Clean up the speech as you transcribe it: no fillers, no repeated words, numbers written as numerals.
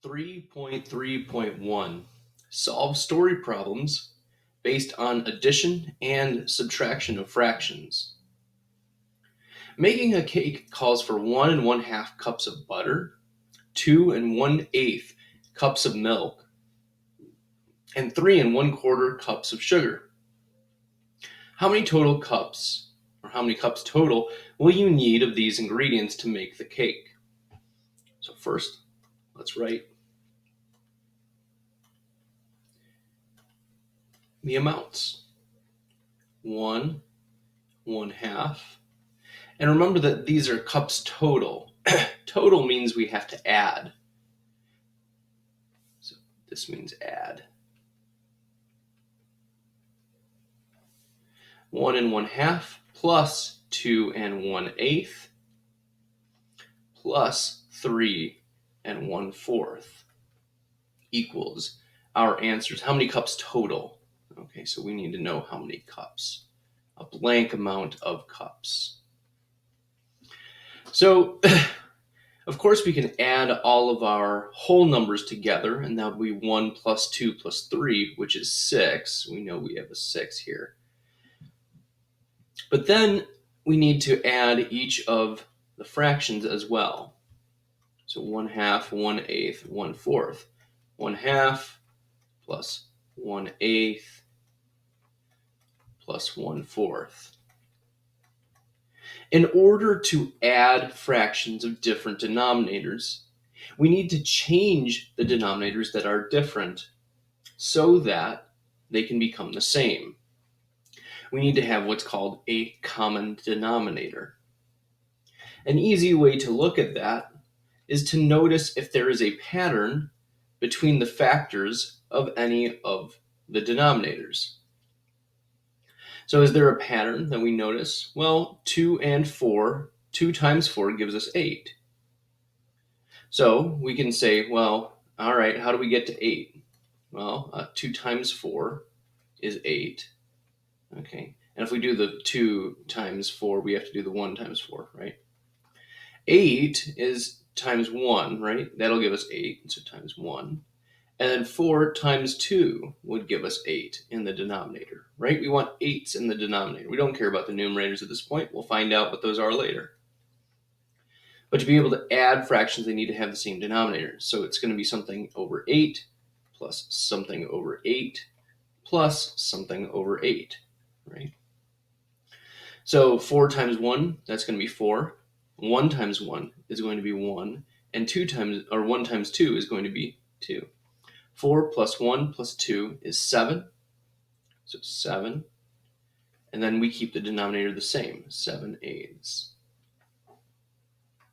3.3.1 Solve story problems based on addition and subtraction of fractions. Making a cake calls for 1 1/2 cups of butter, 2 1/8 cups of milk, and 3 1/4 cups of sugar. How many cups total will you need of these ingredients to make the cake? So first, let's write the amounts. 1 1/2. And remember that these are cups total. Total means we have to add. So this means add. 1 1/2 plus 2 1/8 plus 3 1/4 equals our answers. How many cups total? Okay, so we need to know how many cups. A blank amount of cups. So, of course, we can add all of our whole numbers together, and that would be 1 plus 2 plus 3, which is 6. We know we have a 6 here. But then we need to add each of the fractions as well. So 1/2, 1/8, 1/4. 1/2 plus 1/8 plus 1/4. In order to add fractions of different denominators, we need to change the denominators that are different so that they can become the same. We need to have what's called a common denominator. An easy way to look at that is to notice if there is a pattern between the factors of any of the denominators. So is there a pattern that we notice? Well, 2 and 4, 2 times 4 gives us 8. So we can say, well, all right, how do we get to 8? Well, 2 times 4 is 8. Okay, and if we do the 2 times 4, we have to do the 1 times 4, right? 8 is times 1, right? That'll give us 8, so times 1. And then 4 times 2 would give us 8 in the denominator, right? We want 8s in the denominator. We don't care about the numerators at this point. We'll find out what those are later. But to be able to add fractions, they need to have the same denominator. So it's going to be something over 8 plus something over 8 plus something over 8, right? So 4 times 1, that's going to be 4. 1 times 1 is going to be 1. And 1 times 2 is going to be 2. 4 plus 1 plus 2 is 7. So 7. And then we keep the denominator the same, 7/8.